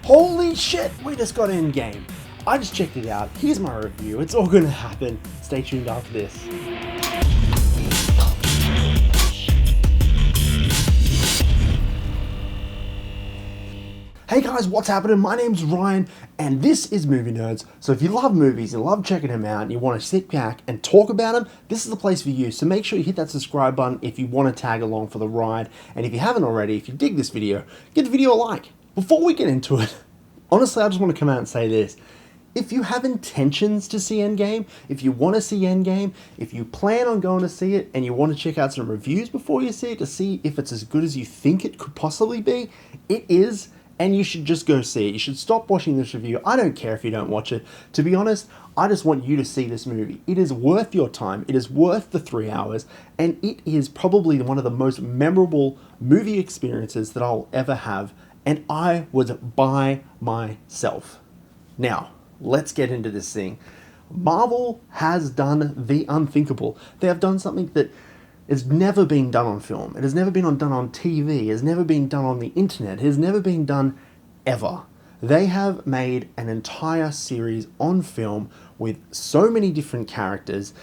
Holy shit, we just got Endgame. I just checked it out. Here's my review. It's all gonna happen. Stay tuned after this. Hey guys, what's happening? My name's Ryan, and this is Movie Nerds. So if you love movies and love checking them out, and you want to sit back and talk about them, this is the place for you. So make sure you hit that subscribe button if you want to tag along for the ride. And if you haven't already, if you dig this video, give the video a like. Before we get into it, honestly, I just want to come out and say this. If you have intentions to see Endgame, if you want to see Endgame, if you plan on going to see it, and you want to check out some reviews before you see it to see if it's as good as you think it could possibly be, it is. And you should just go see it. You should stop watching this review. I don't care if you don't watch it. To be honest, I just want you to see this movie. It is worth your time. It is worth the 3 hours. And it is probably one of the most memorable movie experiences that I'll ever have. And I was by myself. Now, let's get into this thing. Marvel has done the unthinkable. They have done something that it's never been done on film. It has never been done on TV. It has never been done on the internet. It has never been done ever. They have made an entire series on film with so many different characters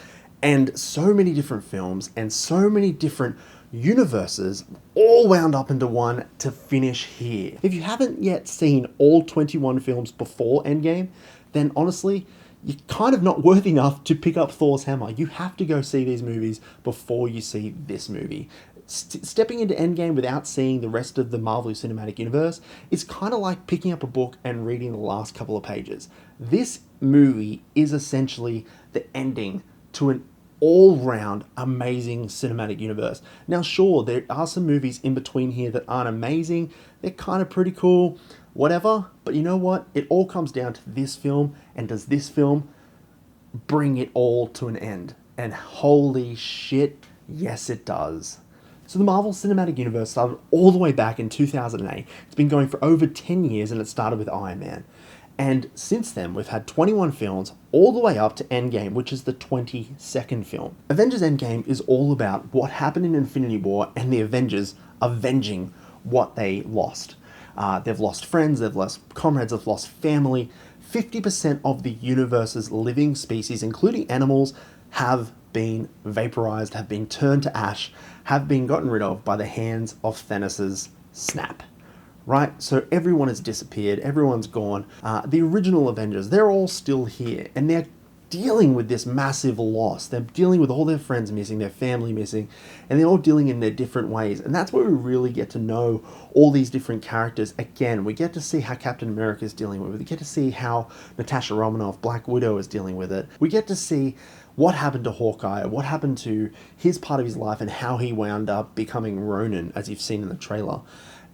and so many different films and so many different universes all wound up into one to finish here. If you haven't yet seen all 21 films before Endgame, then honestly, you're kind of not worth enough to pick up Thor's hammer. You have to go see these movies before you see this movie. Stepping into Endgame without seeing the rest of the Marvel Cinematic Universe is kind of like picking up a book and reading the last couple of pages. This movie is essentially the ending to an all-round amazing cinematic universe. Now sure, there are some movies in between here that aren't amazing. They're kind of pretty cool, whatever, but you know what? It all comes down to this film, and does this film bring it all to an end? And holy shit, yes it does. So the Marvel Cinematic Universe started all the way back in 2008. It's been going for over 10 years, and it started with Iron Man. And since then, we've had 21 films all the way up to Endgame, which is the 22nd film. Avengers Endgame is all about what happened in Infinity War and the Avengers avenging what they lost. They've lost friends, they've lost comrades, they've lost family. 50% of the universe's living species, including animals, have been vaporized, have been turned to ash, have been gotten rid of by the hands of Thanos' snap. Right? So everyone has disappeared, everyone's gone. The original Avengers, they're all still here, and they're dealing with this massive loss. They're dealing with all their friends missing, their family missing, and they're all dealing in their different ways. And that's where we really get to know all these different characters. Again, we get to see how Captain America is dealing with it. We get to see how Natasha Romanoff, Black Widow, is dealing with it. We get to see what happened to Hawkeye, what happened to his part of his life, and how he wound up becoming Ronin, as you've seen in the trailer.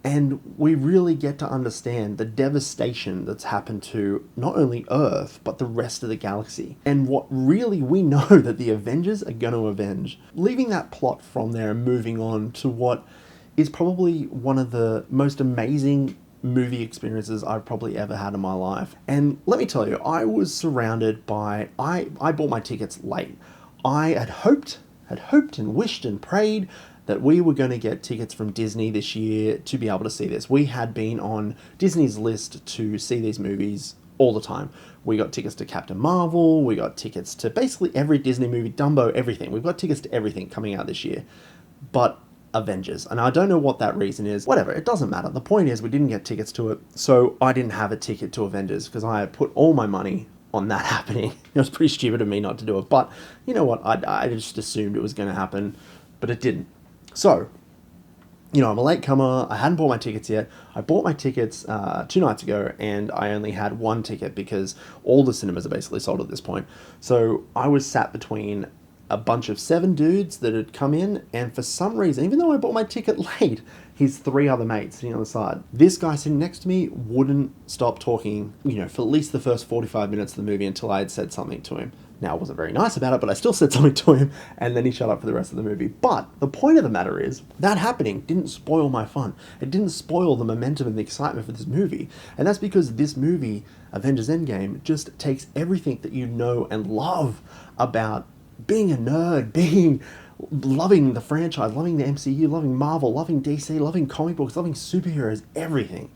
And we really get to understand the devastation that's happened to not only Earth, but the rest of the galaxy. And what really we know that the Avengers are going to avenge. Leaving that plot from there and moving on to what is probably one of the most amazing movie experiences I've probably ever had in my life. And let me tell you, I was surrounded by... I bought my tickets late. I had hoped and wished and prayed that we were going to get tickets from Disney this year to be able to see this. We had been on Disney's list to see these movies all the time. We got tickets to Captain Marvel, we got tickets to basically every Disney movie, Dumbo, everything. We've got tickets to everything coming out this year. But Avengers, and I don't know what that reason is. Whatever, it doesn't matter. The point is we didn't get tickets to it, so I didn't have a ticket to Avengers because I had put all my money on that happening. It was pretty stupid of me not to do it, but you know what? I just assumed it was going to happen, but it didn't. So, you know, I'm a latecomer. I hadn't bought my tickets yet. I bought my tickets 2 nights ago, and I only had one ticket because all the cinemas are basically sold at this point. So I was sat between a bunch of 7 dudes that had come in, and for some reason, even though I bought my ticket late, his 3 other mates sitting on the side. This guy sitting next to me wouldn't stop talking, you know, for at least the first 45 minutes of the movie until I had said something to him. Now, I wasn't very nice about it, but I still said something to him, and then he shut up for the rest of the movie. But the point of the matter is, that happening didn't spoil my fun. It didn't spoil the momentum and the excitement for this movie. And that's because this movie, Avengers Endgame, just takes everything that you know and love about being a nerd, loving the franchise, loving the MCU, loving Marvel, loving DC, loving comic books, loving superheroes, everything.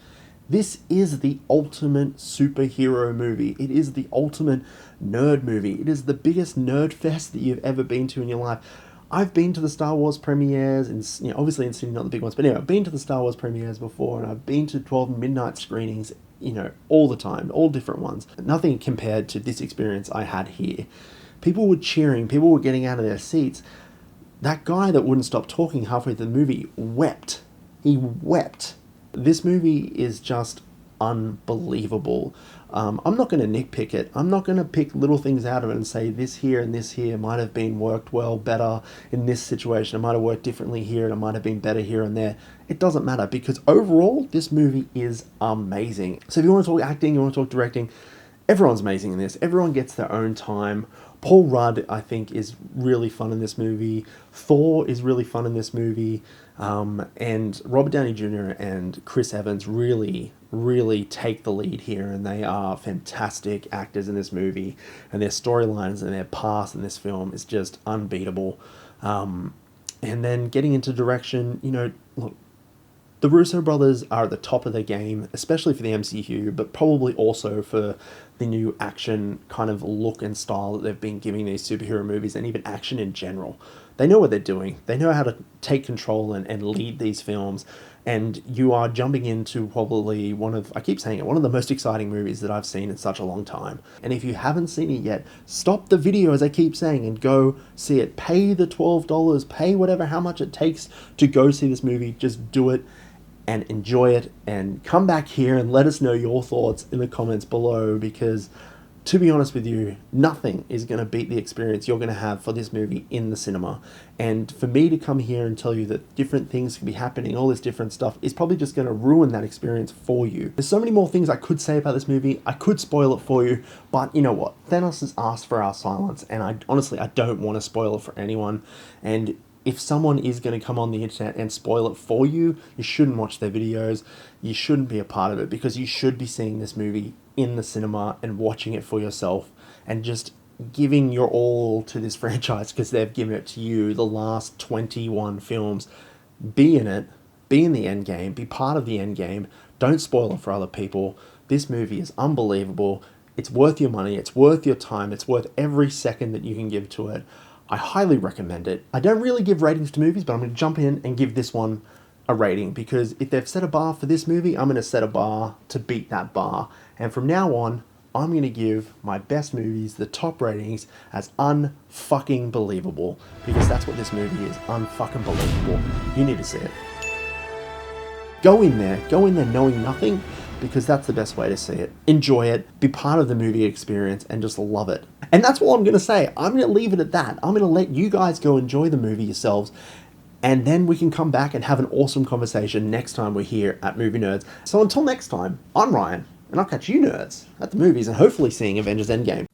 This is the ultimate superhero movie. It is the ultimate nerd movie. It is the biggest nerd fest that you've ever been to in your life. I've been to the Star Wars premieres, and obviously in Sydney, not the big ones, but anyway, I've been to the Star Wars premieres before, and I've been to 12 midnight screenings, all the time, all different ones. Nothing compared to this experience I had here. People were cheering, people were getting out of their seats. That guy that wouldn't stop talking halfway through the movie wept. He wept. This movie is just unbelievable. I'm not going to nitpick it. I'm not going to pick little things out of it and say this here and this here might have been worked well, better in this situation. It might have worked differently here and it might have been better here and there. It doesn't matter because overall, this movie is amazing. So if you want to talk acting, you want to talk directing, everyone's amazing in this. Everyone gets their own time. Paul Rudd, I think, is really fun in this movie. Thor is really fun in this movie. And Robert Downey Jr. and Chris Evans really, really take the lead here, and they are fantastic actors in this movie. And their storylines and their past in this film is just unbeatable. And then getting into direction, look, the Russo brothers are at the top of their game, especially for the MCU, but probably also for the new action kind of look and style that they've been giving these superhero movies and even action in general. They know what they're doing. They know how to take control and lead these films. And you are jumping into probably one of the most exciting movies that I've seen in such a long time. And if you haven't seen it yet, stop the video, as I keep saying, and go see it. Pay the $12, pay how much it takes to go see this movie. Just do it and enjoy it, and come back here and let us know your thoughts in the comments below, because to be honest with you, nothing is going to beat the experience you're going to have for this movie in the cinema. And for me to come here and tell you that different things can be happening, all this different stuff, is probably just going to ruin that experience for you. There's so many more things I could say about this movie. I could spoil it for you, but you know what? Thanos has asked for our silence, and I don't want to spoil it for anyone. And if someone is going to come on the internet and spoil it for you, you shouldn't watch their videos. You shouldn't be a part of it, because you should be seeing this movie in the cinema and watching it for yourself and just giving your all to this franchise because they've given it to you the last 21 films. Be in it. Be in the end game. Be part of the end game. Don't spoil it for other people. This movie is unbelievable. It's worth your money. It's worth your time. It's worth every second that you can give to it. I highly recommend it. I don't really give ratings to movies, but I'm going to jump in and give this one a rating, because if they've set a bar for this movie, I'm going to set a bar to beat that bar. And from now on, I'm going to give my best movies the top ratings as unfucking believable, because that's what this movie is, unfucking believable. You need to see it. Go in there knowing nothing, because that's the best way to see it. Enjoy it, be part of the movie experience, and just love it. And that's all I'm going to say. I'm going to leave it at that. I'm going to let you guys go enjoy the movie yourselves, and then we can come back and have an awesome conversation next time we're here at Movie Nerds. So until next time, I'm Ryan, and I'll catch you nerds at the movies and hopefully seeing Avengers Endgame.